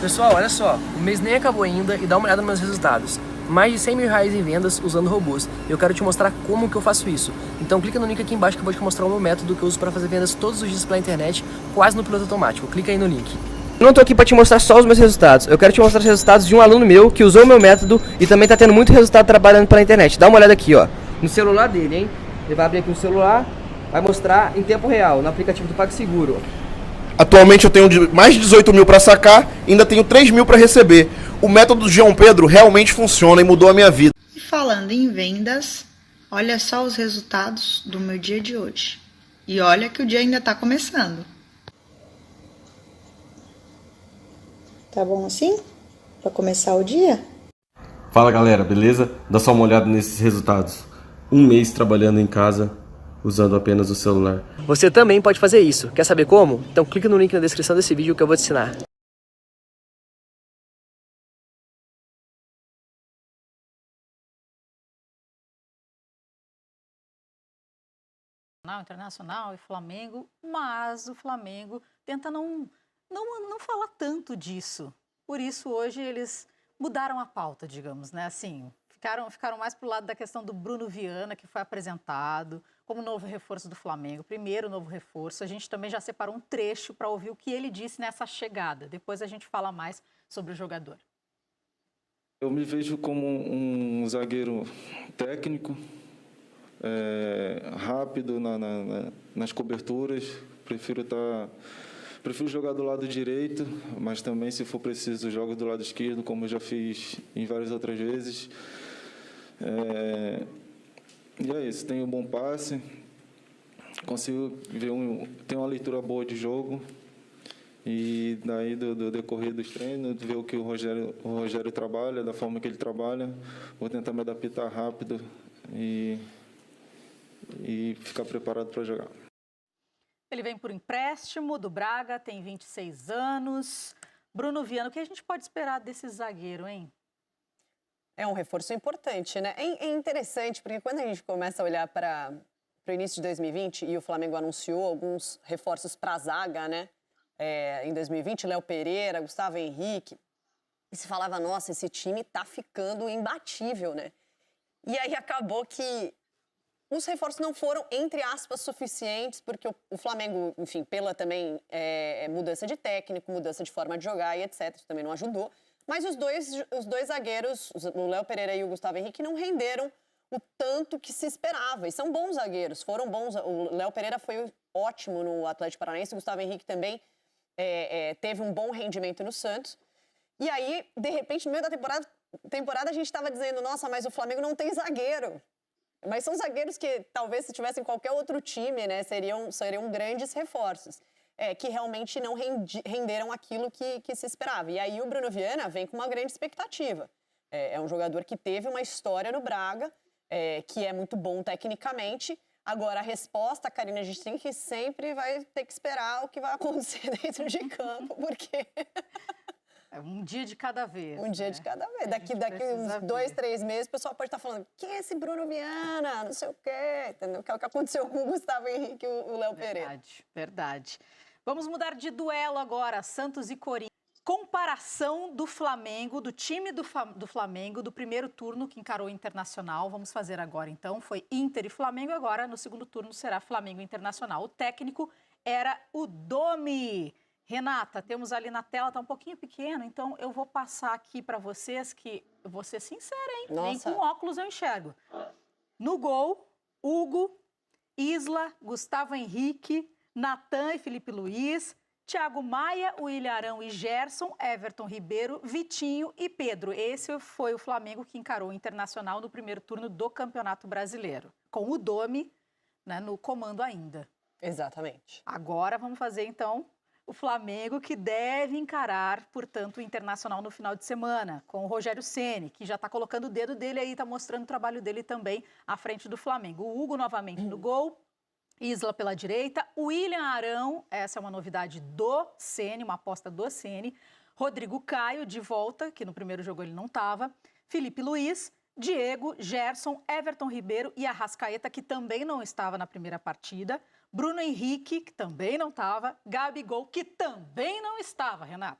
Pessoal, olha só, o mês nem acabou ainda e dá uma olhada nos meus resultados. Mais de 100 mil reais em vendas usando robôs. Eu quero te mostrar como que eu faço isso. Então clica no link aqui embaixo que eu vou te mostrar o meu método que eu uso para fazer vendas todos os dias pela internet, quase no piloto automático. Clica aí no link. Eu não tô aqui para te mostrar só os meus resultados. Eu quero te mostrar os resultados de um aluno meu que usou o meu método e também tá tendo muito resultado trabalhando pela internet. Dá uma olhada aqui, ó. No celular dele, hein? Ele vai abrir aqui o celular, vai mostrar em tempo real, no aplicativo do PagSeguro. Atualmente eu tenho mais de 18 mil para sacar e ainda tenho 3 mil para receber. O método do João Pedro realmente funciona e mudou a minha vida. E falando em vendas, olha só os resultados do meu dia de hoje. E olha que o dia ainda está começando. Tá bom assim? Para começar o dia? Fala galera, beleza? Dá só uma olhada nesses resultados. Um mês trabalhando em casa, usando apenas o celular. Você também pode fazer isso. Quer saber como? Então clica no link na descrição desse vídeo que eu vou te ensinar. Internacional e Flamengo, mas o Flamengo tenta não falar tanto disso. Por isso hoje eles mudaram a pauta, digamos, né? Assim, ficaram mais pro lado da questão do Bruno Viana, que foi apresentado como novo reforço do Flamengo, primeiro novo reforço. A gente também já separou um trecho para ouvir o que ele disse nessa chegada. Depois a gente fala mais sobre o jogador. Eu me vejo como um zagueiro técnico, rápido nas coberturas. Prefiro jogar do lado direito, mas também, se for preciso, jogo do lado esquerdo, como eu já fiz em várias outras vezes. E é isso, tenho um bom passe, consigo ver tenho uma leitura boa de jogo, e daí do decorrer dos treinos, ver o que o Rogério trabalha, da forma que ele trabalha, vou tentar me adaptar rápido e ficar preparado para jogar. Ele vem por empréstimo do Braga, tem 26 anos. Bruno Viana, o que a gente pode esperar desse zagueiro, hein? É um reforço importante, né? É interessante, porque quando a gente começa a olhar para o início de 2020 e o Flamengo anunciou alguns reforços para a zaga, né? Em 2020, Léo Pereira, Gustavo Henrique, e se falava, nossa, esse time tá ficando imbatível, né? E aí acabou que os reforços não foram, entre aspas, suficientes, porque o Flamengo, enfim, pela também mudança de técnico, mudança de forma de jogar e etc., isso também não ajudou. Mas os dois zagueiros, o Léo Pereira e o Gustavo Henrique, não renderam o tanto que se esperava. E são bons zagueiros, foram bons. O Léo Pereira foi ótimo no Atlético Paranaense, o Gustavo Henrique também teve um bom rendimento no Santos. E aí, de repente, no meio da temporada a gente estava dizendo, nossa, mas o Flamengo não tem zagueiro. Mas são zagueiros que, talvez, se tivessem qualquer outro time, né, seriam grandes reforços. Que realmente não renderam aquilo que se esperava. E aí o Bruno Viana vem com uma grande expectativa. É um jogador que teve uma história no Braga, que é muito bom tecnicamente. Agora, a resposta, Karine, a gente sempre vai ter que esperar o que vai acontecer dentro de campo, porque... Um dia de cada vez. Um dia de cada vez. Daqui uns 2, 3 meses, o pessoal pode estar falando, quem é esse Bruno Viana? Não sei o quê. Entendeu? Que é o que aconteceu com o Gustavo Henrique e o Léo Pereira. Verdade. Vamos mudar de duelo agora, Santos e Corinthians. Comparação do Flamengo, do time do Flamengo, do primeiro turno que encarou o Internacional. Vamos fazer agora, então. Foi Inter e Flamengo, agora no segundo turno será Flamengo e Internacional. O técnico era o Domi. Renata, temos ali na tela, tá um pouquinho pequeno, então eu vou passar aqui para vocês que eu vou ser sincera, hein? Nossa. Nem com óculos eu enxergo. No gol, Hugo, Isla, Gustavo Henrique, Natan e Felipe Luiz, Thiago Maia, William Arão e Gerson, Everton Ribeiro, Vitinho e Pedro. Esse foi o Flamengo que encarou o Internacional no primeiro turno do Campeonato Brasileiro, com o Domi, né, no comando ainda. Exatamente. Agora vamos fazer, então, o Flamengo, que deve encarar, portanto, o Internacional no final de semana, com o Rogério Ceni, que já está colocando o dedo dele aí, está mostrando o trabalho dele também à frente do Flamengo. O Hugo novamente no gol, Isla pela direita, William Arão, essa é uma novidade do Ceni, uma aposta do Ceni, Rodrigo Caio de volta, que no primeiro jogo ele não estava, Felipe Luiz, Diego, Gerson, Everton Ribeiro e Arrascaeta, que também não estava na primeira partida, Bruno Henrique, que também não estava, Gabigol, que também não estava, Renata.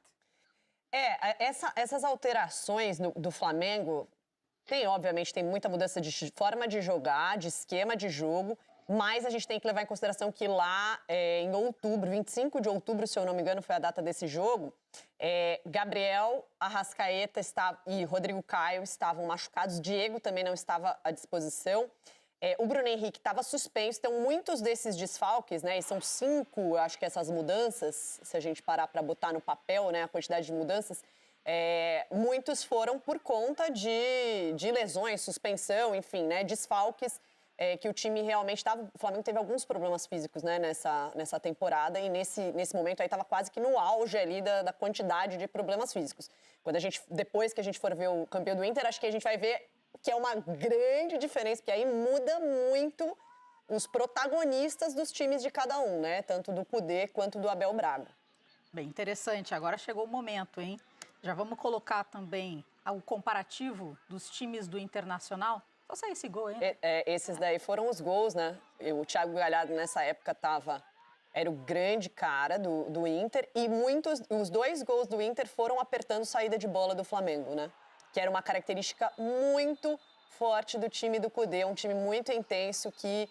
Essas alterações do Flamengo, obviamente, tem muita mudança de forma de jogar, de esquema de jogo, mas a gente tem que levar em consideração que lá em outubro, 25 de outubro, se eu não me engano, foi a data desse jogo, Gabriel, Arrascaeta e Rodrigo Caio estavam machucados, Diego também não estava à disposição, o Bruno Henrique estava suspenso, então muitos desses desfalques, né, e são 5, acho que essas mudanças, se a gente parar para botar no papel, né, a quantidade de mudanças, muitos foram por conta de lesões, suspensão, enfim, né, desfalques, que o time realmente estava... O Flamengo teve alguns problemas físicos, né, nessa temporada e nesse momento aí estava quase que no auge ali da quantidade de problemas físicos. Depois que a gente for ver o campeão do Inter, acho que a gente vai ver que é uma grande diferença, porque aí muda muito os protagonistas dos times de cada um, né, tanto do Kudê quanto do Abel Braga. Bem interessante, agora chegou o momento, hein? Já vamos colocar também o comparativo dos times do Internacional. Só sair esse gol, hein? Esses daí foram os gols, né? O Thiago Galhardo, nessa época, era o grande cara do Inter. E os 2 gols do Inter foram apertando saída de bola do Flamengo, né? Que era uma característica muito forte do time do Kudê. Um time muito intenso que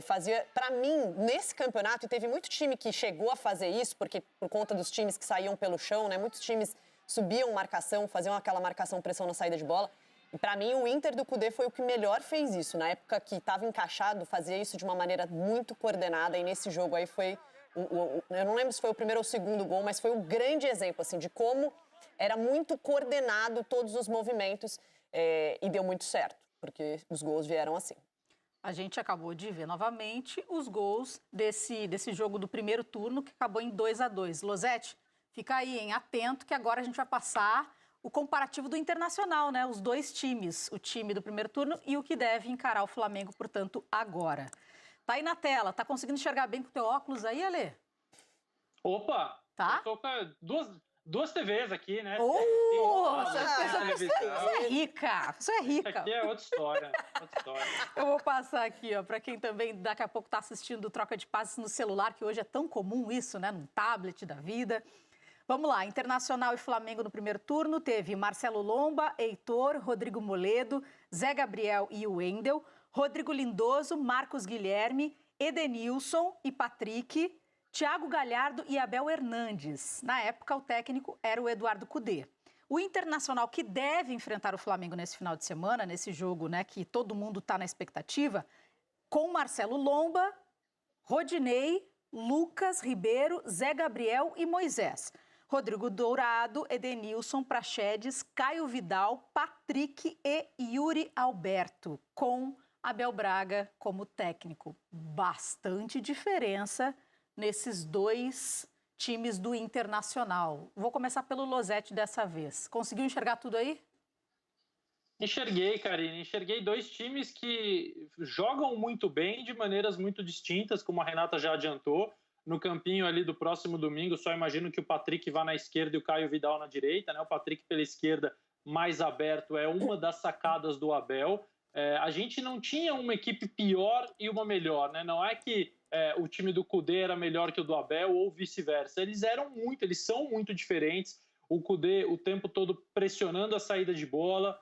fazia... Para mim, nesse campeonato, e teve muito time que chegou a fazer isso, porque por conta dos times que saíam pelo chão, né? Muitos times subiam marcação, faziam aquela marcação-pressão na saída de bola. E para mim, o Inter do Kudê foi o que melhor fez isso. Na época que estava encaixado, fazia isso de uma maneira muito coordenada. E nesse jogo aí foi... eu não lembro se foi o primeiro ou o segundo gol, mas foi um grande exemplo, assim, de como era muito coordenado todos os movimentos. E deu muito certo, porque os gols vieram assim. A gente acabou de ver novamente os gols desse jogo do primeiro turno, que acabou em 2-2. Losete, fica aí, hein? Atento, que agora a gente vai passar... o comparativo do Internacional, né? Os 2 times, o time do primeiro turno e o que deve encarar o Flamengo, portanto, agora. Tá aí na tela, tá conseguindo enxergar bem com o teu óculos aí, Alê? Opa! Tá? Eu tô com duas TVs aqui, né? Você é rica! Você é rica! Aqui é outra história, Eu vou passar aqui, ó, para quem também daqui a pouco tá assistindo troca de passes no celular, que hoje é tão comum isso, né? Num tablet da vida. Vamos lá, Internacional e Flamengo no primeiro turno, teve Marcelo Lomba, Heitor, Rodrigo Moledo, Zé Gabriel e Wendel, Rodrigo Lindoso, Marcos Guilherme, Edenilson e Patrick, Thiago Galhardo e Abel Hernandes. Na época, o técnico era o Eduardo Kudê. O Internacional, que deve enfrentar o Flamengo nesse final de semana, nesse jogo, né, que todo mundo está na expectativa, com Marcelo Lomba, Rodinei, Lucas Ribeiro, Zé Gabriel e Moisés. Rodrigo Dourado, Edenilson, Praxedes, Caio Vidal, Patrick e Yuri Alberto, com Abel Braga como técnico. Bastante diferença nesses 2 times do Internacional. Vou começar pelo Losete dessa vez. Conseguiu enxergar tudo aí? Enxerguei, Karine. Enxerguei 2 times que jogam muito bem de maneiras muito distintas, como a Renata já adiantou. No campinho ali do próximo domingo, só imagino que o Patrick vá na esquerda e o Caio Vidal na direita, né? O Patrick pela esquerda, mais aberto, é uma das sacadas do Abel. A gente não tinha uma equipe pior e uma melhor, né? Não é que o time do Kudê era melhor que o do Abel ou vice-versa. Eles são muito diferentes. O Kudê o tempo todo pressionando a saída de bola,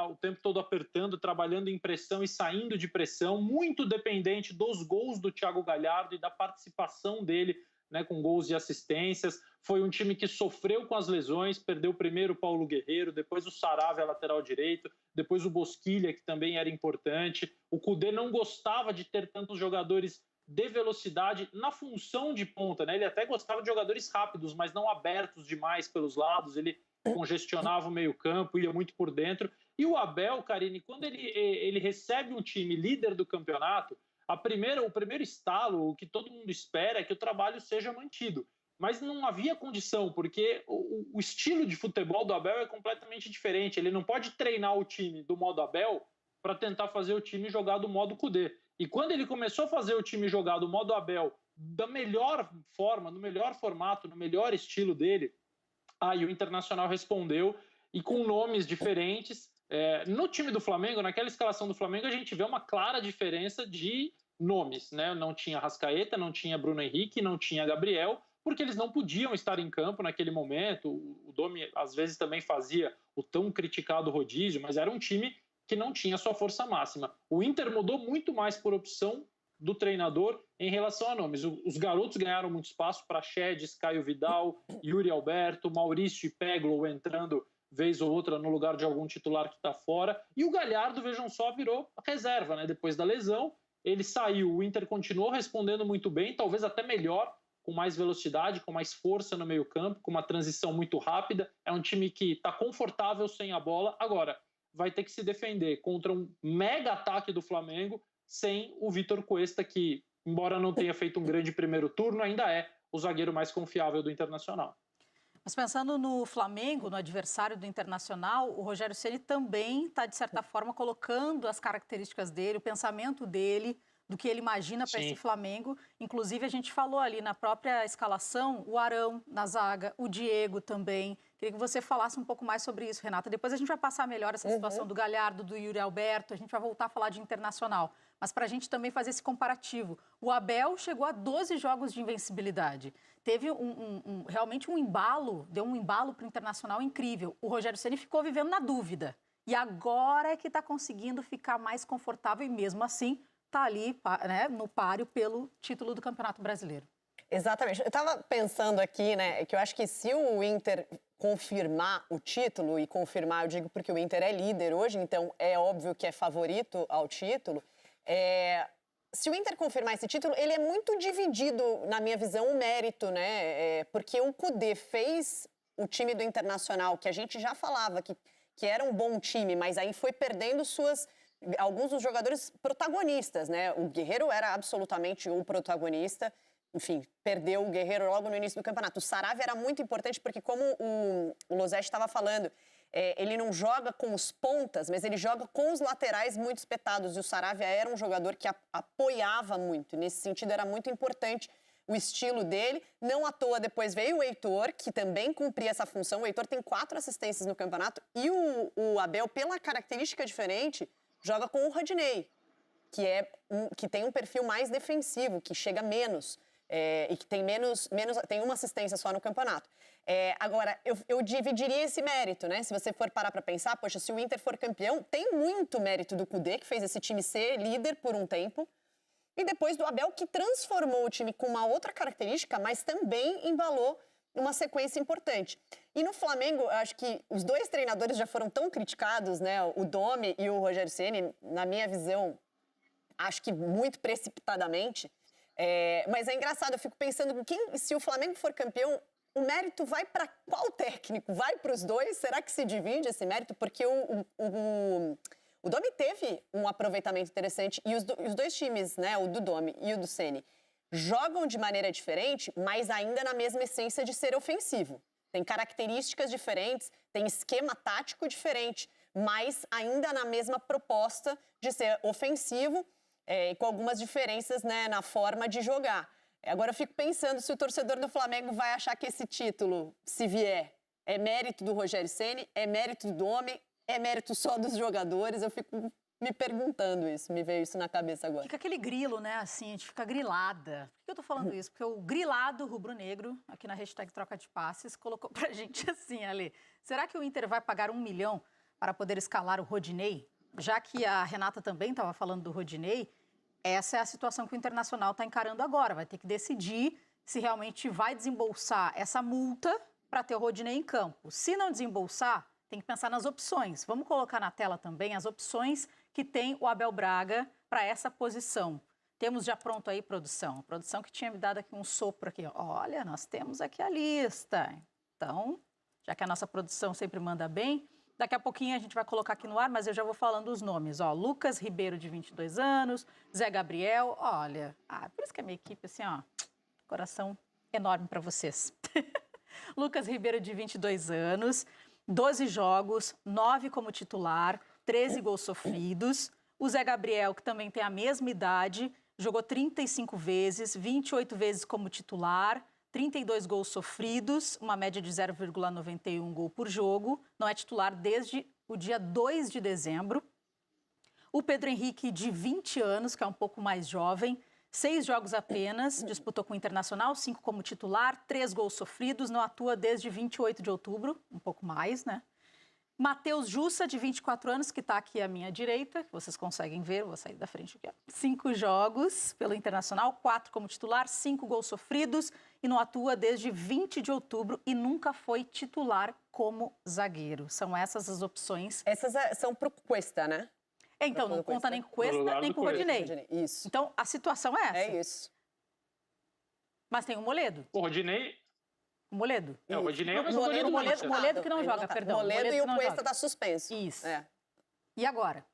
o tempo todo apertando, trabalhando em pressão e saindo de pressão, muito dependente dos gols do Thiago Galhardo e da participação dele, né, com gols e assistências. Foi um time que sofreu com as lesões, perdeu primeiro o Paulo Guerreiro, depois o Saravia, lateral direito, depois o Bosquilha, que também era importante. O Kudê não gostava de ter tantos jogadores de velocidade na função de ponta, né? Ele até gostava de jogadores rápidos, mas não abertos demais pelos lados. Ele congestionava o meio-campo, ia muito por dentro. E o Abel, Karine, quando ele recebe um time líder do campeonato, o primeiro estalo, o que todo mundo espera é que o trabalho seja mantido. Mas não havia condição, porque o estilo de futebol do Abel é completamente diferente. Ele não pode treinar o time do modo Abel para tentar fazer o time jogar do modo Kudê. E quando ele começou a fazer o time jogar do modo Abel, da melhor forma, no melhor formato, no melhor estilo dele, aí o Internacional respondeu, e com nomes diferentes. No time do Flamengo, naquela escalação do Flamengo, a gente vê uma clara diferença de nomes, né? Não tinha Arrascaeta, não tinha Bruno Henrique, não tinha Gabriel, porque eles não podiam estar em campo naquele momento. O Domi, às vezes, também fazia o tão criticado rodízio, mas era um time que não tinha sua força máxima. O Inter mudou muito mais por opção do treinador em relação a nomes. Os garotos ganharam muito espaço, Praxedes, Caio Vidal, Yuri Alberto, Maurício e Peglow entrando vez ou outra no lugar de algum titular que está fora. E o Galhardo, vejam só, virou reserva, né? Depois da lesão, ele saiu. O Inter continuou respondendo muito bem, talvez até melhor, com mais velocidade, com mais força no meio-campo, com uma transição muito rápida. É um time que está confortável sem a bola. Agora, vai ter que se defender contra um mega ataque do Flamengo sem o Vitor Cuesta, que, embora não tenha feito um grande primeiro turno, ainda é o zagueiro mais confiável do Internacional. Mas pensando no Flamengo, no adversário do Internacional, o Rogério Ceni também está, de certa forma, colocando as características dele, o pensamento dele, do que ele imagina para esse Flamengo. Inclusive, a gente falou ali na própria escalação, o Arão na zaga, o Diego também. Queria que você falasse um pouco mais sobre isso, Renata. Depois a gente vai passar melhor essa situação do Galhardo, do Yuri Alberto, a gente vai voltar a falar de Internacional. Mas para a gente também fazer esse comparativo. O Abel chegou a 12 jogos de invencibilidade. Teve realmente um embalo, deu um embalo para o Internacional incrível. O Rogério Ceni ficou vivendo na dúvida. E agora é que está conseguindo ficar mais confortável e mesmo assim está ali, né, no páreo pelo título do Campeonato Brasileiro. Exatamente. Eu estava pensando aqui, né, que eu acho que se o Inter confirmar o título, e confirmar, eu digo porque o Inter é líder hoje, então é óbvio que é favorito ao título, se o Inter confirmar esse título, ele é muito dividido, na minha visão, o mérito, né, porque o Kudê fez o time do Internacional, que a gente já falava que era um bom time, mas aí foi perdendo alguns dos jogadores protagonistas, né? O Guerreiro era absolutamente o protagonista. Enfim, perdeu o Guerreiro logo no início do campeonato. O Saravia era muito importante porque, como o Losetti estava falando, ele não joga com os pontas, mas ele joga com os laterais muito espetados. E o Saravia era um jogador que apoiava muito. Nesse sentido, era muito importante o estilo dele. Não à toa, depois veio o Heitor, que também cumpria essa função. O Heitor tem 4 assistências no campeonato. E o Abel, pela característica diferente, joga com o Rodinei, que tem um perfil mais defensivo, que chega menos e que tem uma assistência só no campeonato. Agora, eu dividiria esse mérito, né? Se você for parar para pensar, poxa, se o Inter for campeão, tem muito mérito do Kudê, que fez esse time ser líder por um tempo, e depois do Abel, que transformou o time com uma outra característica, mas também embalou uma sequência importante. E no Flamengo, eu acho que os 2 treinadores já foram tão criticados, né? O Domi e o Rogério Ceni, na minha visão, acho que muito precipitadamente. Mas é engraçado, eu fico pensando, se o Flamengo for campeão, o mérito vai para qual técnico? Vai para os 2? Será que se divide esse mérito? Porque o Domi teve um aproveitamento interessante e os 2 times, né? O do Domi e o do Ceni, jogam de maneira diferente, mas ainda na mesma essência de ser ofensivo. Tem características diferentes, tem esquema tático diferente, mas ainda na mesma proposta de ser ofensivo, com algumas diferenças, né, na forma de jogar. Agora eu fico pensando se o torcedor do Flamengo vai achar que esse título, se vier, é mérito do Rogério Ceni, é mérito do Domi, é mérito só dos jogadores. Eu fico me perguntando isso, me veio isso na cabeça agora. Fica aquele grilo, né, assim, a gente fica grilada. Por que eu tô falando isso? Porque o grilado rubro-negro, aqui na hashtag Troca de Passes, colocou pra gente assim, Ale, será que o Inter vai pagar 1 milhão para poder escalar o Rodinei? Já que a Renata também estava falando do Rodinei, essa é a situação que o Internacional está encarando agora. Vai ter que decidir se realmente vai desembolsar essa multa para ter o Rodinei em campo. Se não desembolsar, tem que pensar nas opções. Vamos colocar na tela também as opções que tem o Abel Braga para essa posição. Temos já pronto aí, produção. A produção que tinha me dado aqui um sopro aqui. Olha, nós temos aqui a lista. Então, já que a nossa produção sempre manda bem, daqui a pouquinho a gente vai colocar aqui no ar, mas eu já vou falando os nomes. Ó, Lucas Ribeiro, de 22 anos, Zé Gabriel, olha, por isso que a minha equipe, assim, ó, coração enorme para vocês. Lucas Ribeiro, de 22 anos, 12 jogos, 9 como titular, 13 gols sofridos. O Zé Gabriel, que também tem a mesma idade, jogou 35 vezes, 28 vezes como titular, 32 gols sofridos, uma média de 0,91 gol por jogo. Não é titular desde o dia 2 de dezembro. O Pedro Henrique, de 20 anos, que é um pouco mais jovem, 6 jogos apenas, disputou com o Internacional, 5 como titular, 3 gols sofridos, não atua desde 28 de outubro, um pouco mais, né? Matheus Jussa, de 24 anos, que está aqui à minha direita, que vocês conseguem ver, vou sair da frente aqui. 5 jogos pelo Internacional, 4 como titular, 5 gols sofridos e não atua desde 20 de outubro e nunca foi titular como zagueiro. São essas as opções. Essas são pro Cuesta, né? Então, não conta nem com o Cuesta, nem com o Rodinei. Isso. Então, a situação é essa. É isso. Mas tem o Moledo. O Rodinei... O Moledo. O Rodinei é o Moledo que não joga, perdão. Moledo e o Cuesta tá suspenso. Isso. E agora?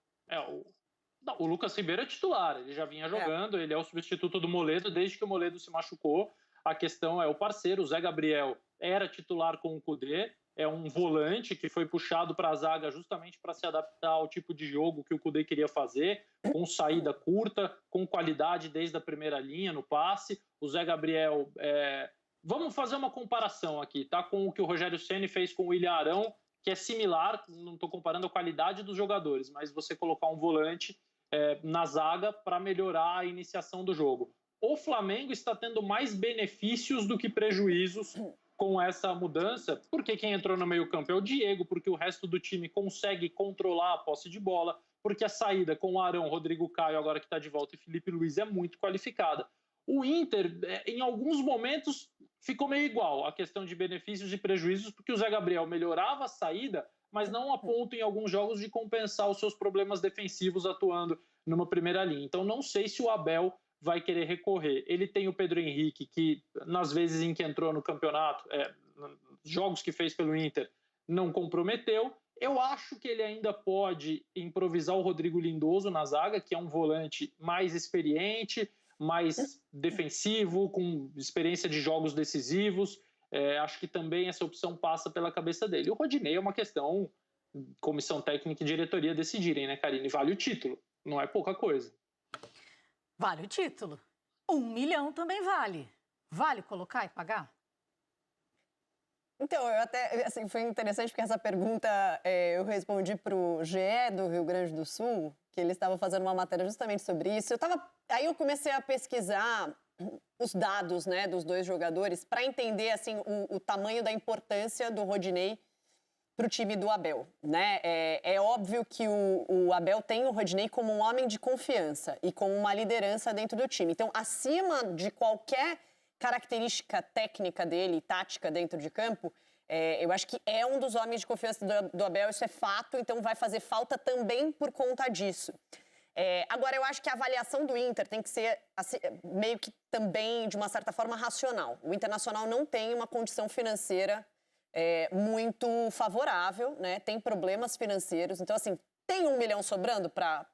O Lucas Ribeiro é titular, ele já vinha jogando, ele é o substituto do Moledo desde que o Moledo se machucou. A questão é o parceiro, o Zé Gabriel era titular com o Kudê, é um volante que foi puxado para a zaga justamente para se adaptar ao tipo de jogo que o Kudê queria fazer, com saída curta, com qualidade desde a primeira linha no passe. O Zé Gabriel, vamos fazer uma comparação aqui, tá? Com o que o Rogério Ceni fez com o William Arão, que é similar, não estou comparando a qualidade dos jogadores, mas você colocar um volante na zaga para melhorar a iniciação do jogo. O Flamengo está tendo mais benefícios do que prejuízos com essa mudança, porque quem entrou no meio-campo é o Diego, porque o resto do time consegue controlar a posse de bola, porque a saída com o Arão, Rodrigo Caio, agora que está de volta, e Felipe Luiz é muito qualificada. O Inter, em alguns momentos, ficou meio igual a questão de benefícios e prejuízos, porque o Zé Gabriel melhorava a saída, mas não a ponto em alguns jogos de compensar os seus problemas defensivos atuando numa primeira linha. Então não sei se o Abel vai querer recorrer. Ele tem o Pedro Henrique, que nas vezes em que entrou no campeonato, jogos que fez pelo Inter, não comprometeu. Eu acho que ele ainda pode improvisar o Rodrigo Lindoso na zaga, que é um volante mais experiente, mais defensivo, com experiência de jogos decisivos. Acho que também essa opção passa pela cabeça dele. O Rodinei é uma questão, comissão técnica e diretoria decidirem, né, Karine? Vale o título, não é pouca coisa. Vale o título. 1 milhão também vale. Vale colocar e pagar? Então, eu até, assim, foi interessante porque essa pergunta eu respondi para o GE do Rio Grande do Sul, que eles estavam fazendo uma matéria justamente sobre isso. Aí eu comecei a pesquisar os dados, né, dos dois jogadores para entender assim o tamanho da importância do Rodinei para o time do Abel, né? É óbvio que o Abel tem o Rodinei como um homem de confiança e como uma liderança dentro do time. Então, acima de qualquer característica técnica dele, tática dentro de campo, eu acho que é um dos homens de confiança do Abel, isso é fato, então vai fazer falta também por conta disso. Agora, eu acho que a avaliação do Inter tem que ser assim, meio que também, de uma certa forma, racional. O Internacional não tem uma condição financeira muito favorável, né? Tem problemas financeiros. Então, assim, tem 1 milhão sobrando para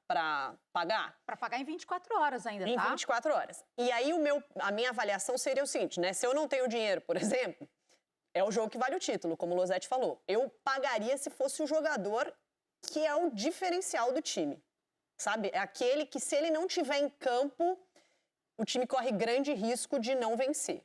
pagar? Para pagar em 24 horas ainda, tá? Em 24 horas. E aí, a minha avaliação seria o seguinte, né? Se eu não tenho dinheiro, por exemplo, é o jogo que vale o título, como o Losetti falou. Eu pagaria se fosse o jogador que é o diferencial do time. Sabe? É aquele que, se ele não tiver em campo, o time corre grande risco de não vencer.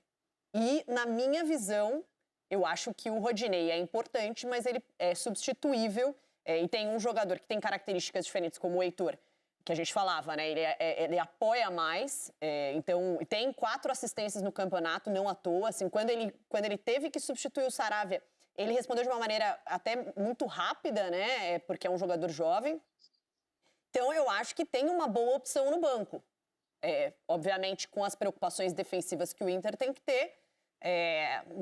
E, na minha visão, eu acho que o Rodinei é importante, mas ele é substituível. E tem um jogador que tem características diferentes, como o Heitor, que a gente falava, né? Ele apoia mais. Então, tem 4 assistências no campeonato, não à toa. Assim, quando ele teve que substituir o Saravia, ele respondeu de uma maneira até muito rápida, né? Porque é um jogador jovem. Então, eu acho que tem uma boa opção no banco. Obviamente, com as preocupações defensivas que o Inter tem que ter.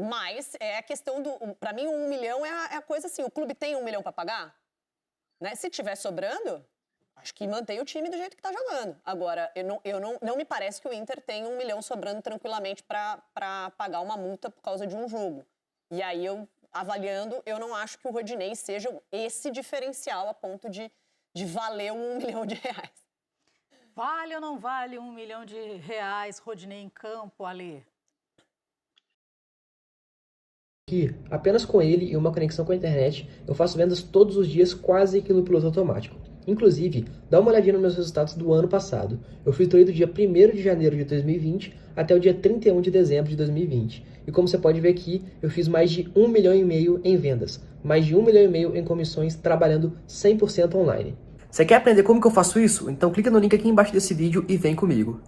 Mas é a questão do... Para mim, 1 milhão é a coisa assim. O clube tem 1 milhão para pagar? Né? Se tiver sobrando, acho que mantém o time do jeito que está jogando. Agora, não me parece que o Inter tem 1 milhão sobrando tranquilamente para pagar uma multa por causa de um jogo. E aí, avaliando, eu não acho que o Rodinei seja esse diferencial a ponto de valer 1 milhão de reais. Vale ou não vale 1 milhão de reais, Rodinei em campo, Ale? Que, apenas com ele e uma conexão com a internet, eu faço vendas todos os dias quase que no piloto automático. Inclusive, dá uma olhadinha nos meus resultados do ano passado. Eu filtrei do dia 1º de janeiro de 2020 até o dia 31 de dezembro de 2020. E como você pode ver aqui, eu fiz mais de 1,5 milhão em vendas, mais de 1,5 milhão em comissões, trabalhando 100% online. Você quer aprender como que eu faço isso? Então clica no link aqui embaixo desse vídeo e vem comigo.